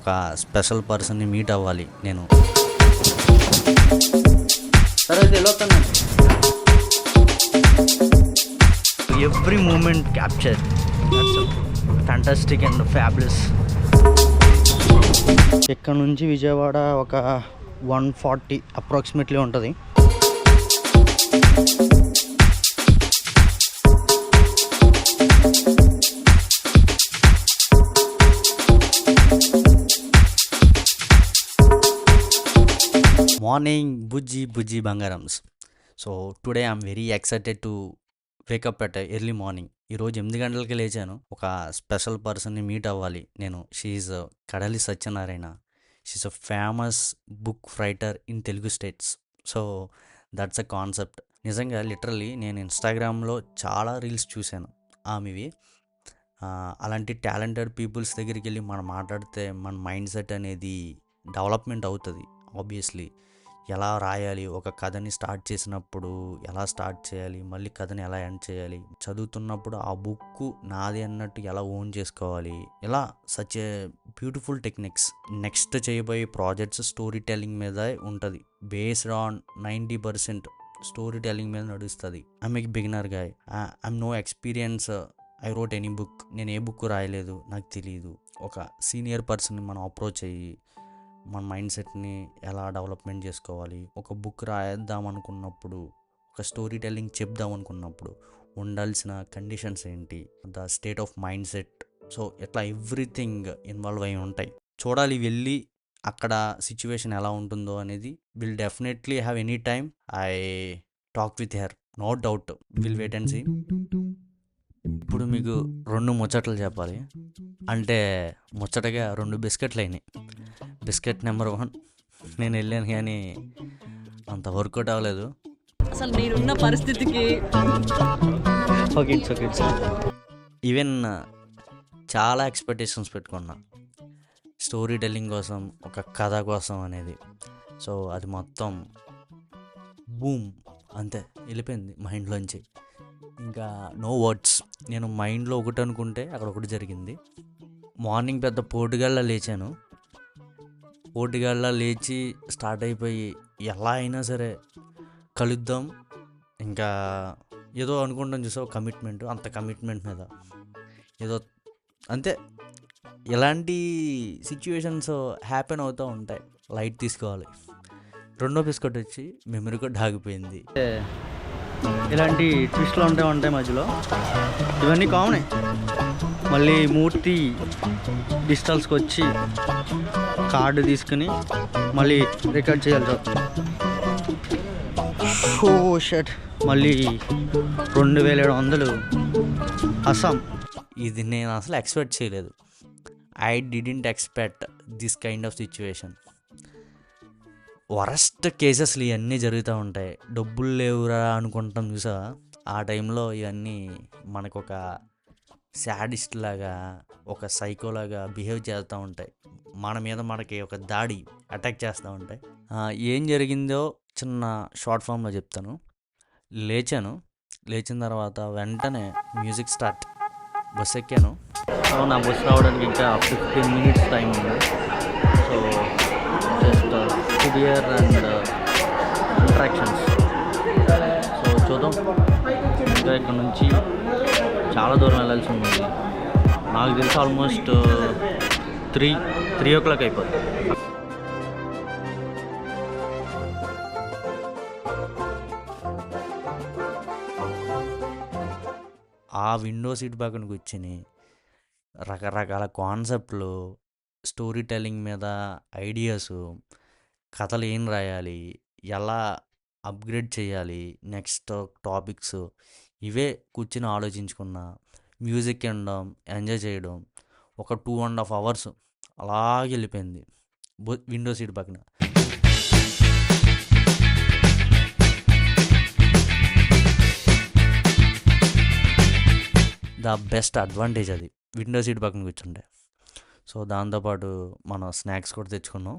ఒక స్పెషల్ పర్సన్ని మీట్ అవ్వాలి నేను. సరే వెళ్ళొస్తాను. Every moment capture fantastic and fabulous. ఇక్కడ నుంచి విజయవాడ ఒక 140 అప్రాక్సిమేట్లీ ఉంటుంది. మార్నింగ్ బుజ్జి బంగారమ్స్. So today I'm very excited to wake up at early morning. ఈరోజు 8 గంటలకి లేచాను. ఒక స్పెషల్ పర్సన్ని మీట్ అవ్వాలి నేను. She Kadali Satyanarayana. She a famous book writer in Telugu states. So that's a concept. నిజంగా లిటరల్లీ నేను ఇన్స్టాగ్రామ్లో చాలా రీల్స్ చూశాను ఆమెవి. అలాంటి టాలెంటెడ్ పీపుల్స్ దగ్గరికి వెళ్ళి మనం మాట్లాడితే మన మైండ్ సెట్ అనేది డెవలప్మెంట్ అవుతుంది. ఆబ్వియస్లీ ఎలా రాయాలి, ఒక కథని స్టార్ట్ చేసినప్పుడు ఎలా స్టార్ట్ చేయాలి, మళ్ళీ కథని ఎలా ఎండ్ చేయాలి, చదువుతున్నప్పుడు ఆ బుక్ నాది అన్నట్టు ఎలా ఓన్ చేసుకోవాలి, ఇలా such a beautiful techniques. Next చేయబోయే ప్రాజెక్ట్స్ స్టోరీ టెల్లింగ్ మీద ఉంటుంది. బేస్డ్ ఆన్ 90% స్టోరీ టెల్లింగ్ మీద నడుస్తుంది. I'm a beginner guy. I'm no experience. I wrote any book. నేను ఏ బుక్ రాయలేదు, నాకు తెలియదు. ఒక సీనియర్ పర్సన్ని మనం అప్రోచ్ అయ్యి మన మైండ్ సెట్ని ఎలా డెవలప్మెంట్ చేసుకోవాలి, ఒక బుక్ రాయేద్దాం అనుకున్నప్పుడు, ఒక స్టోరీ టెల్లింగ్ చెప్దాం అనుకున్నప్పుడు ఉండాల్సిన కండిషన్స్ ఏంటి, the state of mind set. So ఇట్లా ఎవ్రీథింగ్ ఇన్వాల్వ్ అయి ఉంటాయి. చూడాలి వెళ్ళి అక్కడ సిచ్యువేషన్ ఎలా ఉంటుందో అనేది. Will definitely have any time I talk with her, no doubt. Will wait and see. ఇప్పుడు మీకు 2 ముచ్చట్లు చెప్పాలి. అంటే ముచ్చటగా 2 బిస్కెట్లు అయినాయి. బిస్కెట్ నెంబర్ 1 నేను వెళ్ళాను కానీ అంత వర్కౌట్ అవ్వలేదు. అసలు నేనున్న పరిస్థితికి ఓకే ఈవెన్ చాలా ఎక్స్పెక్టేషన్స్ పెట్టుకున్నా స్టోరీ టెల్లింగ్ కోసం, ఒక కథ కోసం అనేది. సో అది మొత్తం బూమ్ అంతే వెళ్ళిపోయింది మైండ్లోంచి. ఇంకా నో వర్డ్స్. నేను మైండ్లో ఒకటి అనుకుంటే అక్కడ ఒకటి జరిగింది. మార్నింగ్ పెద్ద పోటుగాళ్ళ లేచాను. పోటుగాళ్ళ లేచి స్టార్ట్ అయిపోయి ఎలా అయినా సరే కలుద్దాం, ఇంకా ఏదో అనుకుంటాం చూసావు, కమిట్మెంట్. అంత కమిట్మెంట్ మీద ఏదో అంతే. ఇలాంటి సిచ్యువేషన్స్ హ్యాపెన్ అవుతూ ఉంటాయి, లైట్ తీసుకోవాలి. 2వ బిస్కెట్ వచ్చి మెమరీ కార్డ్ ఆగిపోయింది. ఇలాంటి ట్విస్ట్లు ఉంటాయి మధ్యలో. ఇవన్నీ కామనే. మళ్ళీ మూర్తి డిజిటల్స్కి వచ్చి కార్డు తీసుకుని మళ్ళీ రికార్డ్ చేయాల్సి వస్తుంది. షో షట్ మళ్ళీ 2700 అస్సాం. ఇది నేను అసలు ఎక్స్పెక్ట్ చేయలేదు. I didn't expect this kind of situation. Worst కేసెస్లు ఇవన్నీ జరుగుతూ ఉంటాయి. డబ్బులు లేవురా అనుకుంటాం చూసా, ఆ టైంలో ఇవన్నీ మనకు ఒక శాడిస్ట్ లాగా, ఒక సైకోలాగా బిహేవ్ చేస్తూ ఉంటాయి. మన మీద మనకి ఒక దాడి అటాక్ చేస్తూ ఉంటాయి. ఏం జరిగిందో చిన్న షార్ట్ ఫామ్లో చెప్తాను. లేచిన తర్వాత వెంటనే మ్యూజిక్ స్టార్ట్. బస్ ఎక్కాను. సో నా బస్ రావడానికి ఇంకా 15 minutes టైం ఉంది. So just food here and interactions. So చూద్దాం. ఇంకా ఇక్కడ నుంచి చాలా దూరం వెళ్ళాల్సి ఉంటుంది. నాకు తెలిసి ఆల్మోస్ట్ 3 o'clock అయిపోతుంది. ఆ విండో సీట్ పక్కన కూర్చుని రకరకాల కాన్సెప్ట్లు, స్టోరీ టెల్లింగ్ మీద ఐడియాస్, కథలు ఏం రాయాలి, ఎలా అప్గ్రేడ్ చేయాలి, నెక్స్ట్ టాపిక్స్, ఇవే కూర్చుని ఆలోచించుకున్నా. మ్యూజిక్ వినడం, ఎంజాయ్ చేయడం. ఒక 2.5 hours అలాగే వెళ్ళిపోయింది విండో సీట్ పక్కన. ద బెస్ట్ అడ్వాంటేజ్ అది విండో సీట్ పక్కన కూర్చుంటే. సో దాంతోపాటు మనం స్నాక్స్ కూడా తెచ్చుకున్నాం.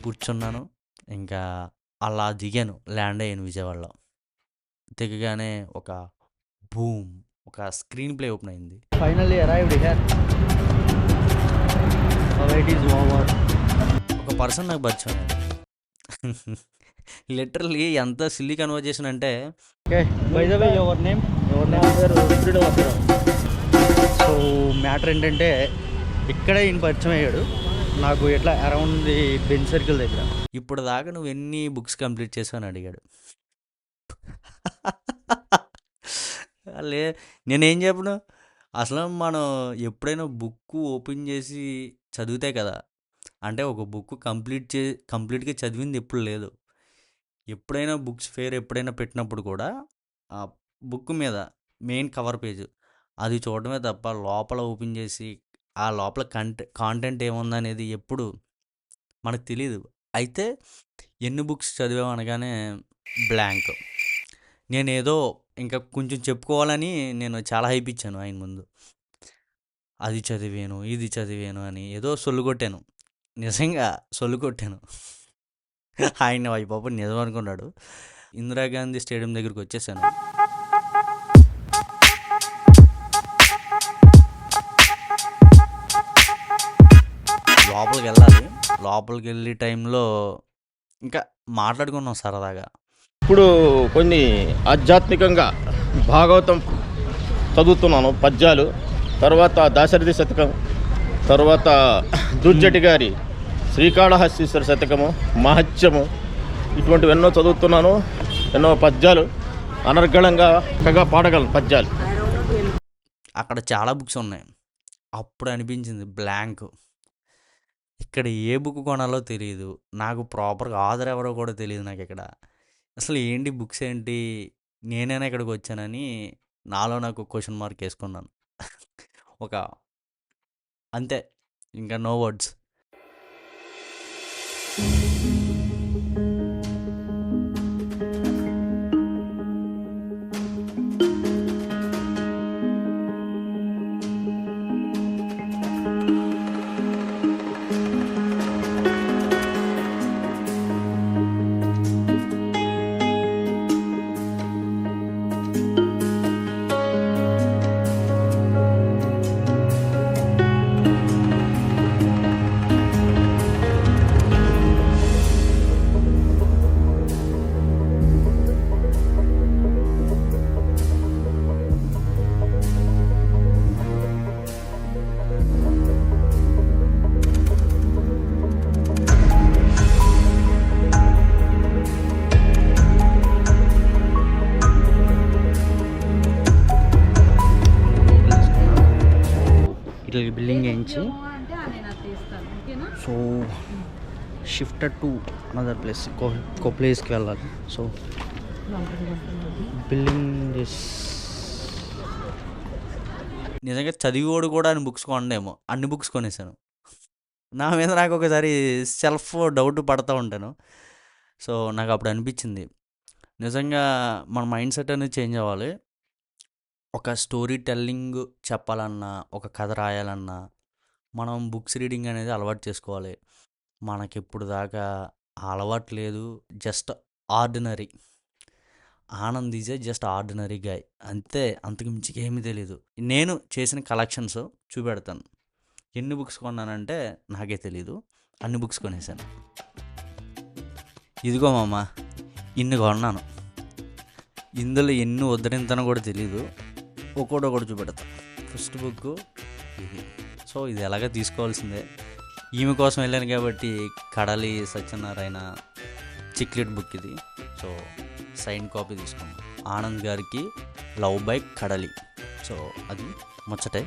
కూర్చున్నాను. ఇంకా అలా దిగాను, ల్యాండ్ అయ్యాను విజయవాడలో. దిగగానే ఒక బూమ్, ఒక స్క్రీన్ ప్లే ఓపెన్ అయింది. Finally arrived here. So it is over. ఒక పర్సన్ నాకు పరిచయం అయ్యాడు. లిటరల్లీ ఎంత సిల్లీ కన్వర్జేషన్ అంటే, okay, by the way your name? So matter ఏంటంటే ఇక్కడే ఈయన పరిచయం అయ్యాడు నాకు, ఎట్లా అరౌండ్ ది బెంచ్ సర్కిల్ దగ్గర. ఇప్పుడు దాకా నువ్వు ఎన్ని బుక్స్ కంప్లీట్ చేసావు అని అడిగాడు. నేనేం చెప్పను, అసలు మనం ఎప్పుడైనా బుక్ ఓపెన్ చేసి చదివితే కదా, అంటే ఒక బుక్ కంప్లీట్గా చదివింది ఎప్పుడు లేదు. ఎప్పుడైనా బుక్స్ ఫేర్ ఎప్పుడైనా పెట్టినప్పుడు కూడా ఆ బుక్ మీద మెయిన్ కవర్ పేజ్ అది చూడడమే తప్ప లోపల ఓపెన్ చేసి ఆ లోపల కాంటెంట్ ఏముందనేది ఎప్పుడు మనకు తెలియదు. అయితే ఎన్ని బుక్స్ చదివావు అనగానే బ్లాంక్. నేనేదో ఇంకా కొంచెం చెప్పుకోవాలని నేను చాలా హైప్ ఇచ్చాను ఆయన ముందు. అది చదివాను, ఇది చదివాను అని ఏదో సొల్లు కొట్టాను. నిజంగా సొల్లు కొట్టాను. ఆయన వైపు నిజం అనుకున్నాడు. ఇందిరాగాంధీ స్టేడియం దగ్గరికి వచ్చేసాను. లోపలికి వెళ్ళాలి. లోపలికి వెళ్ళే టైంలో ఇంకా మాట్లాడుకున్నాం సరదాగా. ఇప్పుడు కొన్ని ఆధ్యాత్మికంగా భాగవతం చదువుతున్నాను పద్యాలు, తర్వాత దాశరథి శతకం, తర్వాత దుర్జటి గారి శ్రీకాళహస్తీశ్వర శతకము, మహత్యము, ఇటువంటివి ఎన్నో చదువుతున్నాను. ఎన్నో పద్యాలు అనర్గళంగా చక్కగా పాడగలను పద్యాలు. అక్కడ చాలా బుక్స్ ఉన్నాయి. అప్పుడు అనిపించింది బ్లాంక్. ఇక్కడ ఏ బుక్ కొనాలో తెలియదు నాకు, ప్రాపర్గా ఆథర్ ఎవరో కూడా తెలియదు నాకు. ఇక్కడ అసలు ఏంటి బుక్స్ ఏంటి, నేనైనా ఇక్కడికి వచ్చానని నాలో నాకు క్వశ్చన్ మార్క్ వేసుకున్నాను. ఒక అంతే, ఇంకా నో వర్డ్స్. ఇట్లా బిల్డింగ్ వేయించి so shifted to another place, ఇంకో ప్లేస్కి వెళ్ళాలి. సో బిల్డింగ్ నిజంగా చదివేవాడు కూడా అన్ని బుక్స్ కొనడేమో, అన్ని బుక్స్ కొనేసాను. నా మీద నాకు ఒకసారి సెల్ఫ్ డౌట్ పడుతూ ఉంటాను. సో నాకు అప్పుడు అనిపించింది నిజంగా మన మైండ్ సెట్ అనేది చేంజ్ అవ్వాలి. ఒక స్టోరీ టెల్లింగ్ చెప్పాలన్నా, ఒక కథ రాయాలన్నా మనం బుక్స్ రీడింగ్ అనేది అలవాటు చేసుకోవాలి. మనకి ఇప్పుడు దాకా అలవాటు లేదు. Just ordinary Anand is just ordinary guy అంతే, అంతకు మించి ఏమీ తెలీదు. నేను చేసిన కలెక్షన్స్ చూపెడతాను. ఎన్ని బుక్స్ కొన్నానంటే నాకే తెలీదు, అన్ని బుక్స్ కొనేసాను. ఇదిగో మామ, ఇన్ని కొన్నాను. ఇందులో ఎన్ని ఉద్ధరింతానో కూడా తెలీదు. ఒకటి చూపెడతా. ఫస్ట్ బుక్ ఇది. సో ఇది ఎలాగ తీసుకోవాల్సిందే. ఈమె కోసం వెళ్ళాను కాబట్టి కడలి సత్యనారాయణ చిక్లెట్ బుక్ ఇది. సో సైన్ కాపీ తీసుకున్నాను. ఆనంద్ గారికి లవ్ బై కడలి. సో అది ముచ్చటే.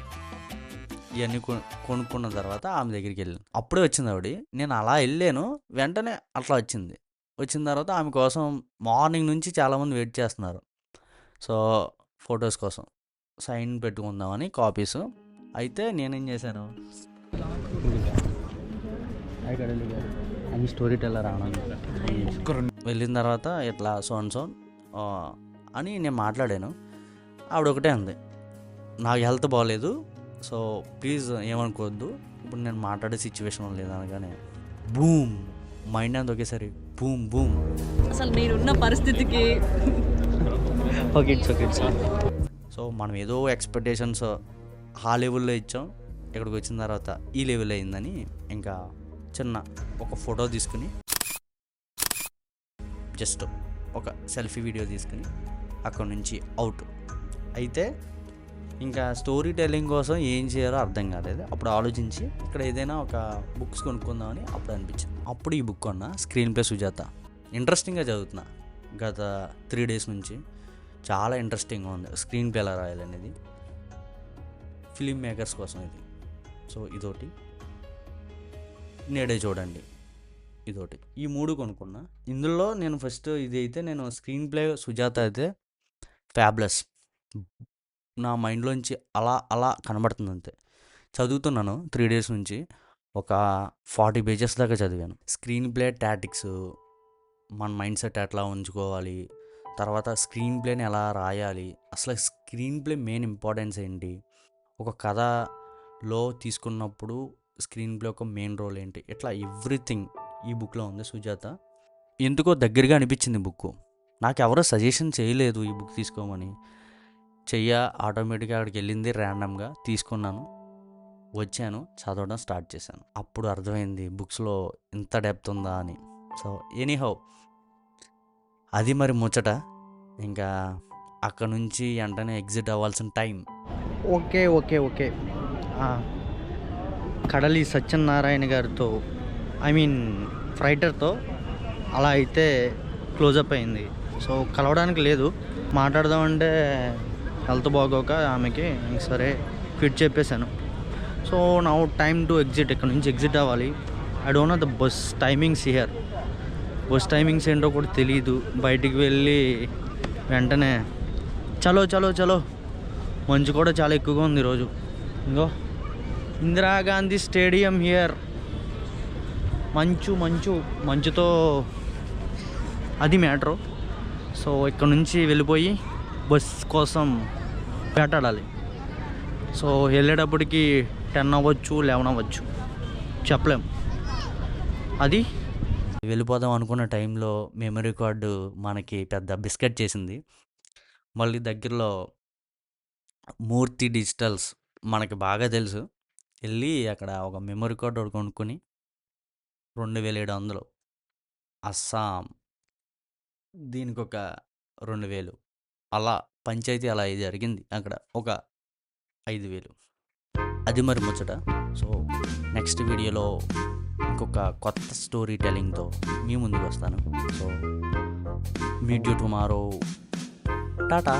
ఇవన్నీ కొనుక్కున్న తర్వాత ఆమె దగ్గరికి వెళ్ళాను. అప్పుడే వచ్చింది ఆవిడ. నేను అలా వెళ్ళాను, వెంటనే అట్లా వచ్చింది. వచ్చిన తర్వాత ఆమె కోసం మార్నింగ్ నుంచి చాలామంది వెయిట్ చేస్తున్నారు. సో ఫొటోస్ కోసం సైన్ పెట్టుకుందామని కాపీస్. అయితే నేనేం చేశాను, అని స్టోరీ టెల్లర్ ఆనంద్ వెళ్ళిన తర్వాత ఇట్లా సోన్ అని నేను మాట్లాడాను. ఆవిడ ఒకటే అంది, నాకు హెల్త్ బాగాలేదు, సో ప్లీజ్ ఏమనుకోవద్దు, ఇప్పుడు నేను మాట్లాడే సిచ్యువేషన్ లేదు అనగానే బూమ్, మైండ్ అంతా ఒకేసారి బూమ్ బూమ్. అసలు నేనున్న పరిస్థితికి okay it's okay it's so మనం ఏదో ఎక్స్పెక్టేషన్స్ ఆ లెవెల్లో ఇచ్చాం, ఇక్కడికి వచ్చిన తర్వాత ఈ లెవెల్ అయిందని ఇంకా చిన్న ఒక ఫోటో తీసుకుని జస్ట్ ఒక సెల్ఫీ వీడియో తీసుకుని అక్కడ నుంచి అవుట్ అయితే ఇంకా స్టోరీ టెల్లింగ్ కోసం ఏం చేయాలో అర్థం కాలేదు. అప్పుడు ఆలోచించి ఇక్కడ ఏదైనా ఒక బుక్స్ కొనుక్కుందామని అప్పుడు అనిపించింది. అప్పుడు ఈ బుక్ కొన్నా, స్క్రీన్ ప్లే సుజాత. ఇంట్రెస్టింగ్గా చదువుతున్నా గత 3 days నుంచి. చాలా ఇంట్రెస్టింగ్గా ఉంది స్క్రీన్ ప్లే ఎలా రాయాలనేది, ఫిలిం మేకర్స్ కోసం ఇది. సో ఇదోటి, నేడే చూడండి ఇదోటి, ఈ 3 కొనుక్కున్నా. ఇందులో నేను ఫస్ట్ ఇది అయితే నేను స్క్రీన్ ప్లే సుజాత అయితే ఫ్యాబ్లెస్, నా మైండ్లోంచి అలా కనబడుతుంది అంతే. చదువుతున్నాను 3 days నుంచి, ఒక 40 pages దాకా చదివాను. స్క్రీన్ ప్లే టాటిక్స్, మన మైండ్ సెట్ ఎట్లా ఉంచుకోవాలి, తర్వాత స్క్రీన్ ప్లేని ఎలా రాయాలి, అసలు స్క్రీన్ ప్లే మెయిన్ ఇంపార్టెన్స్ ఏంటి, ఒక కథలో తీసుకున్నప్పుడు స్క్రీన్ ప్లే ఒక మెయిన్ రోల్ ఏంటి, ఇట్లా ఎవ్రీథింగ్ ఈ బుక్లో ఉంది సుజాత. ఎందుకో దగ్గరగా అనిపించింది బుక్. నాకు ఎవరో సజెషన్ చేయలేదు ఈ బుక్ తీసుకోమని, ఆటోమేటిక్గా అక్కడికి వెళ్ళింది, ర్యాండమ్గా తీసుకున్నాను, వచ్చాను, చదవడం స్టార్ట్ చేశాను. అప్పుడు అర్థమైంది బుక్స్లో ఇంత డెప్త్ ఉందా అని. సో ఎనీహౌ అది మరి ముచ్చట. ఇంకా అక్కడ నుంచి వెంటనే ఎగ్జిట్ అవ్వాల్సిన టైం. ఓకే కడలి సత్యనారాయణ గారితో, ఐ మీన్ రైటర్తో అలా అయితే క్లోజప్ అయింది. సో కలవడానికి లేదు, మాట్లాడదామంటే హెల్త్ బాగోక ఆమెకి సరే క్విట్ చెప్పేశాను. So now time to exit, ఇక్కడ నుంచి ఎగ్జిట్ అవ్వాలి. I don't know the bus timings here, bus timings ఏంటో కూడా తెలియదు. బయటికి వెళ్ళి వెంటనే చలో మంచు కూడా చాలా ఎక్కువగా ఉంది ఈరోజు. ఇంకో ఇందిరాగాంధీ స్టేడియం హియర్, మంచుతో అది మ్యాటరు. సో ఇక్కడ నుంచి వెళ్ళిపోయి బస్ కోసం వేటాడాలి. సో వెళ్ళేటప్పటికి 10 అవ్వచ్చు, 11 అవ్వచ్చు, చెప్పలేం. అది వెళ్ళిపోదాం అనుకున్న టైంలో మెమరీ కార్డు మనకి పెద్ద బిస్కెట్ చేసింది. మళ్ళీ దగ్గరలో మూర్తి డిజిటల్స్ మనకి బాగా తెలుసు, వెళ్ళి అక్కడ ఒక మెమరీ కార్డు ఒకటి కొనుక్కొని 2700 అస్సాం, దీనికి ఒక 2000, అలా పంచాయతీ అలా జరిగింది. అక్కడ ఒక 5000. అది మరి ముచ్చట. సో నెక్స్ట్ వీడియోలో ఇంకొక కొత్త స్టోరీ టెల్లింగ్తో మీ ముందుకు వస్తాను. So meet you tomorrow, Tata.